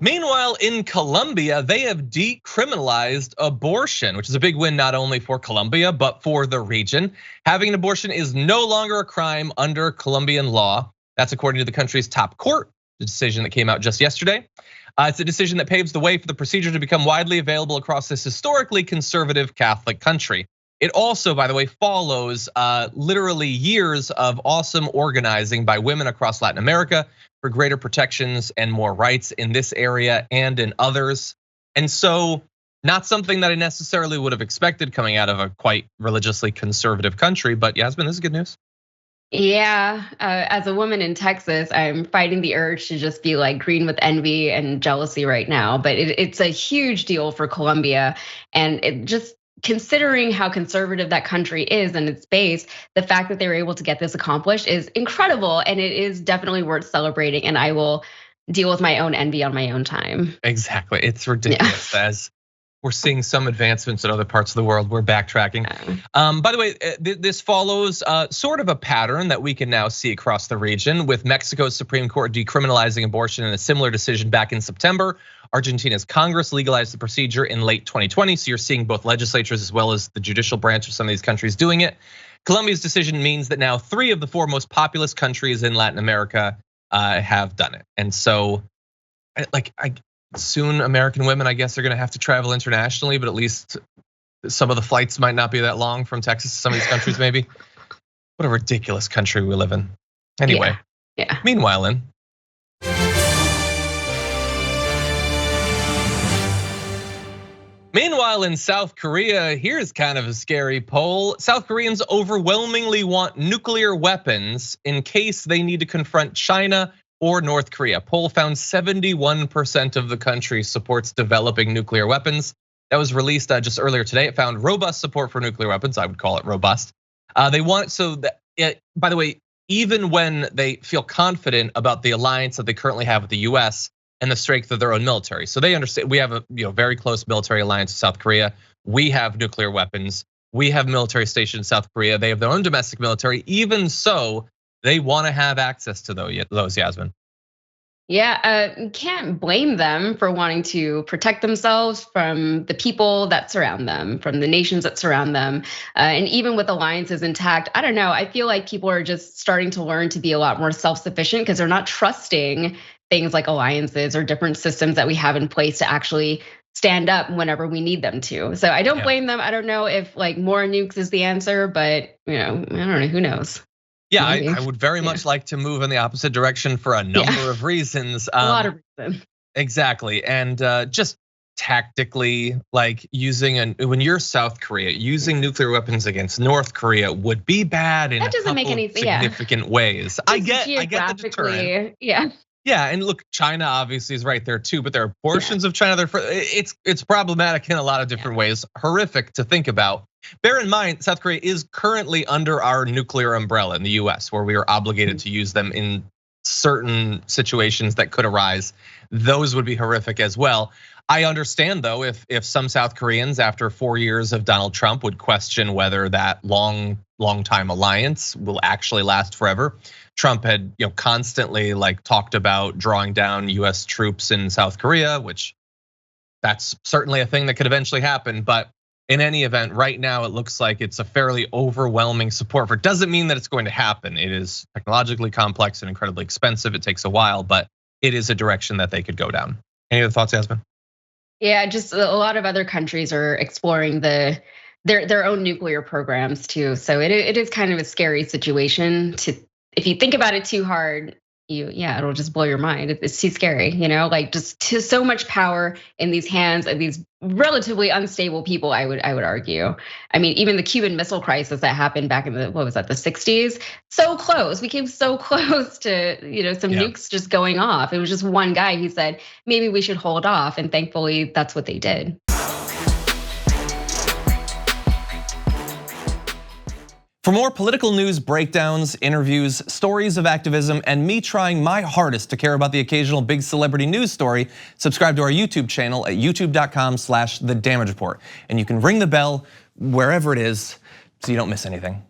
Meanwhile, in Colombia, they have decriminalized abortion, which is a big win not only for Colombia, but for the region. Having an abortion is no longer a crime under Colombian law. That's according to the country's top court, the decision that came out just yesterday. It's a decision that paves the way for the procedure to become widely available across this historically conservative Catholic country. It also, by the way, follows literally years of awesome organizing by women across Latin America for greater protections and more rights in this area and in others. And so, not something that I necessarily would have expected coming out of a quite religiously conservative country, but Yasmin, this is good news. Yeah, as a woman in Texas, I'm fighting the urge to just be like green with envy and jealousy right now. But it's a huge deal for Colombia, and it just considering how conservative that country is and its base, the fact that they were able to get this accomplished is incredible, and it is definitely worth celebrating. And I will deal with my own envy on my own time. Exactly, it's ridiculous. Yeah. As we're seeing some advancements in other parts of the world, we're backtracking. By the way, this follows sort of a pattern that we can now see across the region, with Mexico's Supreme Court decriminalizing abortion in a similar decision back in September. Argentina's Congress legalized the procedure in late 2020, so you're seeing both legislatures as well as the judicial branch of some of these countries doing it. Colombia's decision means that now 3 of the 4 most populous countries in Latin America have done it. And so, soon American women, I guess, are gonna have to travel internationally, but at least some of the flights might not be that long from Texas to some of these countries, maybe. What a ridiculous country we live in. Anyway, yeah. Meanwhile, in South Korea, here's kind of a scary poll. South Koreans overwhelmingly want nuclear weapons in case they need to confront China or North Korea. Poll found 71% of the country supports developing nuclear weapons. That was released just earlier today. It found robust support for nuclear weapons. I would call it robust. They want so that, by the way, even when they feel confident about the alliance that they currently have with the US and the strength of their own military. So they understand we have a very close military alliance with South Korea. We have nuclear weapons. We have military stations in South Korea. They have their own domestic military. Even so, they want to have access to those, Yasmin. Yeah, can't blame them for wanting to protect themselves from the people that surround them, from the nations that surround them. And even with alliances intact, I don't know, I feel like people are just starting to learn to be a lot more self-sufficient because they're not trusting things like alliances or different systems that we have in place to actually stand up whenever we need them to. So I don't blame them. I don't know if like more nukes is the answer, but I don't know, who knows? Yeah, I would very much like to move in the opposite direction for a number of reasons. A lot of reasons. Exactly, and just tactically, like when you're South Korea, using nuclear weapons against North Korea would be bad in a couple significant ways. I get the deterrent. Yeah, and look, China obviously is right there too, but there are portions of China it's problematic in a lot of different ways, horrific to think about. Bear in mind, South Korea is currently under our nuclear umbrella in the US, where we are obligated to use them in certain situations that could arise. Those would be horrific as well. I understand though, if some South Koreans after 4 years of Donald Trump would question whether that long time alliance will actually last forever. Trump had constantly talked about drawing down US troops in South Korea, which that's certainly a thing that could eventually happen. But in any event, right now it looks like it's a fairly overwhelming support for it. Doesn't mean that it's going to happen. It is technologically complex and incredibly expensive. It takes a while, but it is a direction that they could go down. Any other thoughts, Yasmin? Yeah, just a lot of other countries are exploring their own nuclear programs too. So it is kind of a scary situation if you think about it too hard, it'll just blow your mind. It's too scary, like just so much power in these hands of these relatively unstable people. I would argue. I mean, even the Cuban Missile Crisis that happened back in the 60s, so close. We came so close to some nukes just going off. It was just one guy. He said maybe we should hold off, and thankfully that's what they did. For more political news, breakdowns, interviews, stories of activism, and me trying my hardest to care about the occasional big celebrity news story, subscribe to our YouTube channel at youtube.com/thedamagereport. And you can ring the bell wherever it is so you don't miss anything.